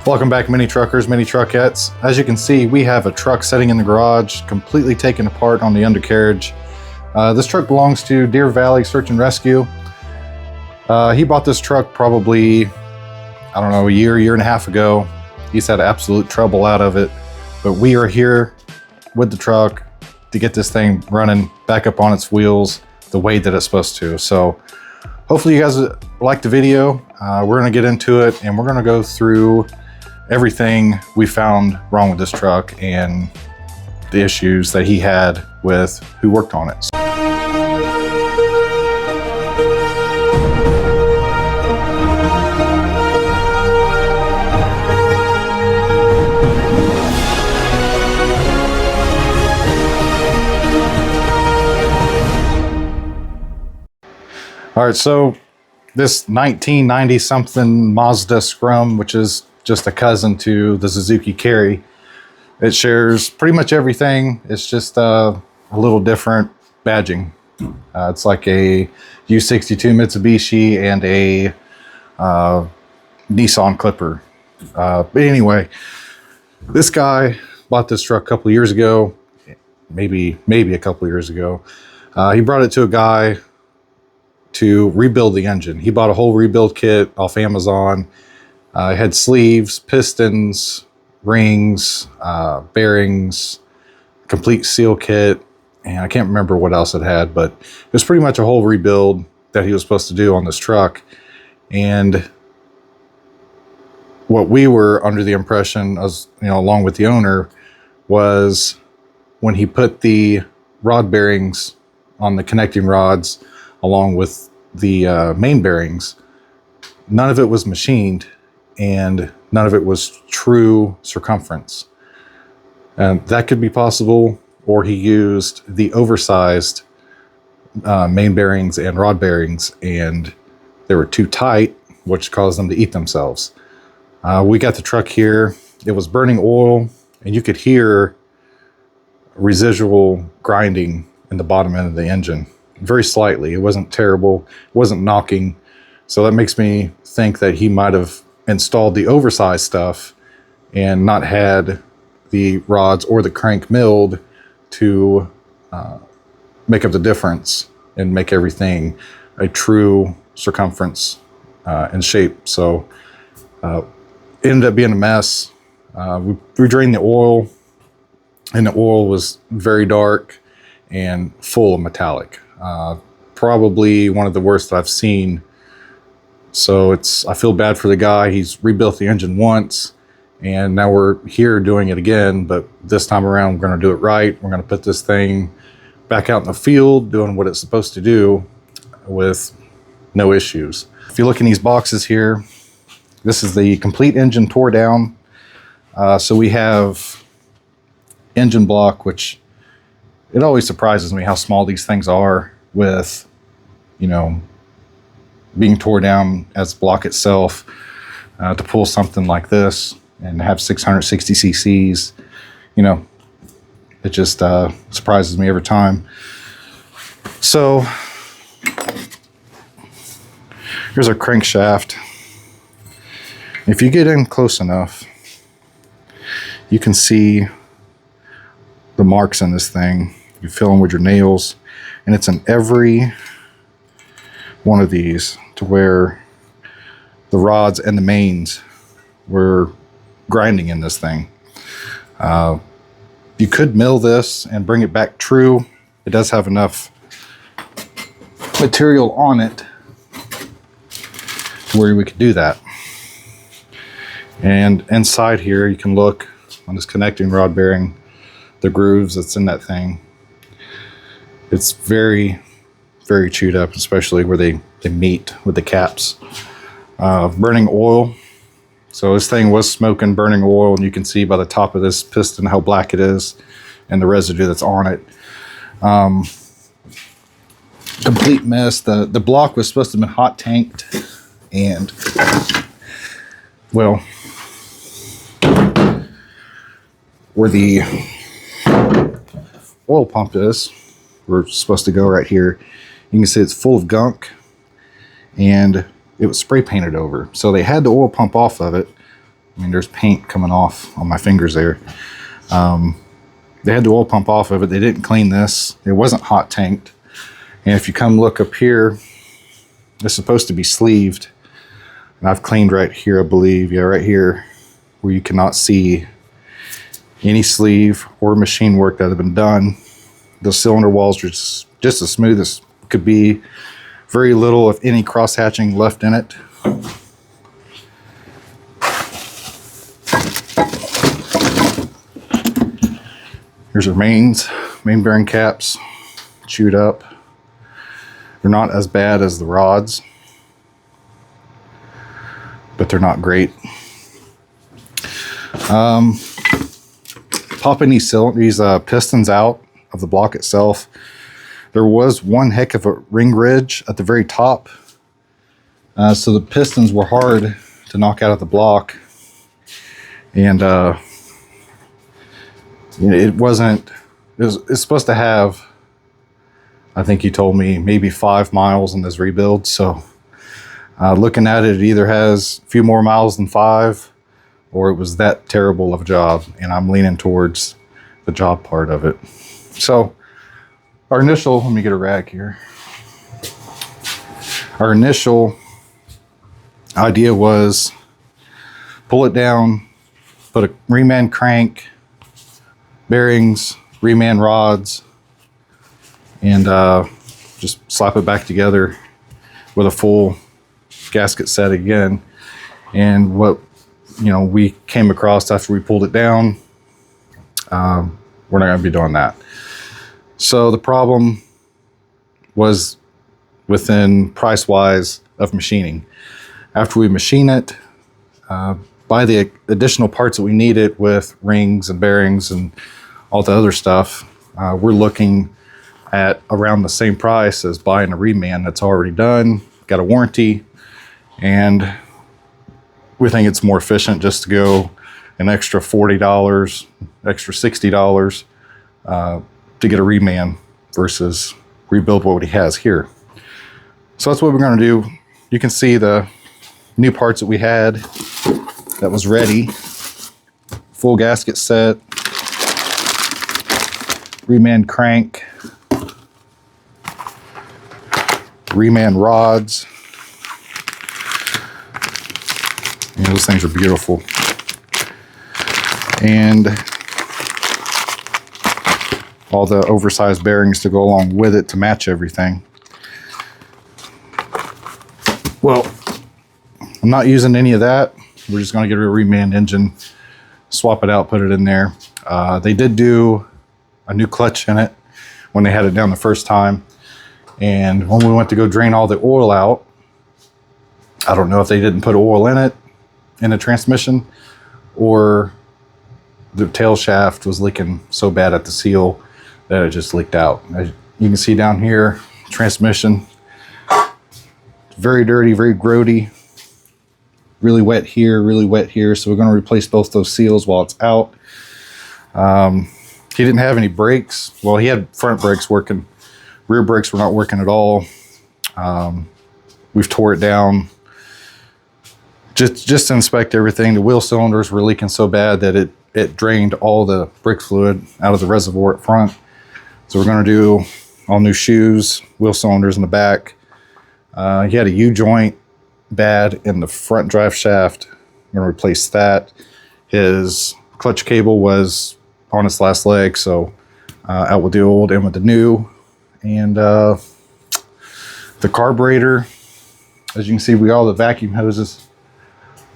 Welcome back, mini truckers, mini truckettes. As you can see, we have a truck sitting in the garage, completely taken apart on the undercarriage. This truck belongs to Deer Valley Search and Rescue. He bought this truck probably, I don't know, a year and a half ago. He's had absolute trouble out of it, but we are here with the truck to get this thing running back up on its wheels the way that it's supposed to. So hopefully you guys like the video. We're gonna get into it and we're gonna go through everything we found wrong with this truck and the issues that he had with who worked on it. All right, so this 1990 something Mazda Scrum, which is just a cousin to the Suzuki Carry. It shares pretty much everything. It's just a little different badging. It's like a U62 Mitsubishi and a Nissan Clipper. But anyway, this guy bought this truck a couple of years ago, maybe a couple of years ago. He brought it to a guy to rebuild the engine. He bought a whole rebuild kit off Amazon. It had sleeves, pistons, rings, bearings, complete seal kit, and I can't remember what else it had, but it was pretty much a whole rebuild that he was supposed to do on this truck. And what we were under the impression, as you know, along with the owner, was when he put the rod bearings on the connecting rods along with the main bearings, none of it was machined and none of it was true circumference. And that could be possible, or he used the oversized main bearings and rod bearings and they were too tight, which caused them to eat themselves. We got the truck here. It was burning oil and you could hear residual grinding in the bottom end of the engine. Very slightly. It wasn't terrible. It wasn't knocking. So that makes me think that he might have installed the oversized stuff and not had the rods or the crank milled to make up the difference and make everything a true circumference and shape. So it ended up being a mess. We drained the oil and the oil was very dark and full of metallic. Probably one of the worst that I've seen. So I feel bad for the guy. He's rebuilt the engine once and now we're here doing it again, but this time around we're going to do it right. We're going to put this thing back out in the field doing what it's supposed to do with no issues. If you look in these boxes here, this is the complete engine tore down. So we have engine block, which it always surprises me how small these things are with, you know, being tore down as block itself. To pull something like this and have 660 cc's, you know, it just surprises me every time. So here's our crankshaft. If you get in close enough, you can see the marks in this thing. You feel them with your nails, and it's in every one of these to where the rods and the mains were grinding in this thing. You could mill this and bring it back true. It does have enough material on it to where we could do that. And inside here, you can look on this connecting rod bearing, the grooves that's in that thing. It's very, very chewed up, especially where they meet with the caps. Burning oil. So this thing was smoking, burning oil, and you can see by the top of this piston how black it is and the residue that's on it. Complete mess. The block was supposed to have been hot tanked, and well, where the oil pump is, we're supposed to go right here. You can see it's full of gunk and it was spray painted over. So they had the oil pump off of it, I mean, there's paint coming off on my fingers there. They had the oil pump off of it. They didn't clean this. It wasn't hot tanked. And if you come look up here, it's supposed to be sleeved. And I've cleaned right here, I believe. Yeah, right here, where you cannot see any sleeve or machine work that had been done. The cylinder walls are just as smooth as could be. Very little, if any, cross hatching left in it. Here's our main bearing caps, chewed up. They're not as bad as the rods, but they're not great. Popping these pistons out of the block itself, there was one heck of a ring ridge at the very top. So the pistons were hard to knock out of the block. And it's supposed to have, I think he told me, maybe 5 miles in this rebuild. So looking at it, it either has a few more miles than 5, or it was that terrible of a job. And I'm leaning towards the job part of it. So our initial, let me get a rag here. Our initial idea was pull it down, put a reman crank, bearings, reman rods, and just slap it back together with a full gasket set again. And what we came across after we pulled it down, we're not going to be doing that. So the problem was within price-wise of machining. After we machine it, buy the additional parts that we needed with rings and bearings and all the other stuff, we're looking at around the same price as buying a reman that's already done, got a warranty, and we think it's more efficient just to go an extra $40, extra $60 to get a reman versus rebuild what he has here. So that's what we're going to do. You can see the new parts that we had that was ready. Full gasket set, reman crank, reman rods. And those things are beautiful. And all the oversized bearings to go along with it to match everything. Well, I'm not using any of that. We're just going to get a reman engine, swap it out, put it in there. They did do a new clutch in it when they had it down the first time. And when we went to go drain all the oil out, I don't know if they didn't put oil in it, in the transmission, or the tail shaft was leaking so bad at the seal that it just leaked out. As you can see down here, transmission, very dirty, very grody, really wet here, really wet here. So we're going to replace both those seals while it's out. He didn't have any brakes. Well, he had front brakes working. Rear brakes were not working at all. We've tore it down just to inspect everything. The wheel cylinders were leaking so bad that it drained all the brake fluid out of the reservoir at front. So we're going to do all new shoes, wheel cylinders in the back. He had a U-joint bad in the front drive shaft. We're going to replace that. His clutch cable was on its last leg, so out with the old, in with the new. And the carburetor, as you can see, we got all the vacuum hoses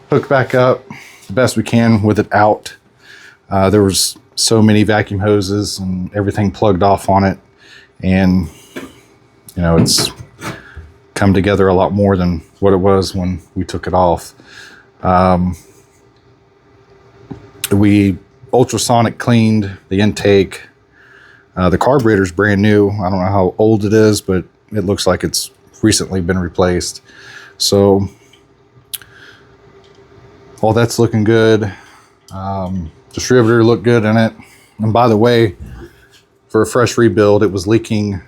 hooked back up the best we can with it out. There was so many vacuum hoses and everything plugged off on it, and it's come together a lot more than what it was when we took it off. We ultrasonic cleaned the intake. The carburetor's brand new. I don't know how old it is, but it looks like it's recently been replaced. So all that's looking good. Distributor looked good in it. And by the way, for a fresh rebuild, it was leaking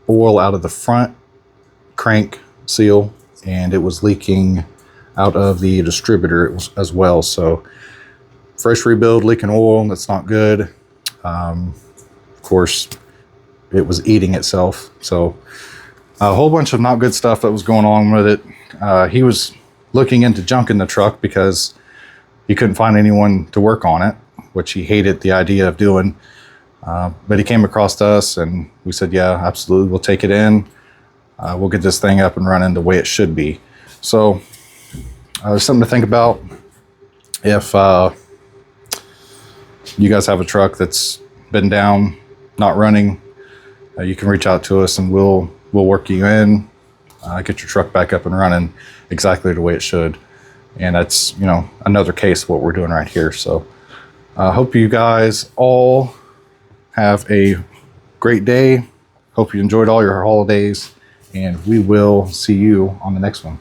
oil out of the front crank seal, and it was leaking out of the distributor as well. So fresh rebuild, leaking oil, that's not good. Of course, it was eating itself. So a whole bunch of not good stuff that was going on with it. He was looking into junking the truck because he couldn't find anyone to work on it, which he hated the idea of doing. But he came across us and we said, yeah, absolutely, we'll take it in. We'll get this thing up and running the way it should be. So there's something to think about. If you guys have a truck that's been down, not running, you can reach out to us and we'll work you in, get your truck back up and running exactly the way it should. And that's, you know, another case of what we're doing right here. So I hope you guys all have a great day. Hope you enjoyed all your holidays, and we will see you on the next one.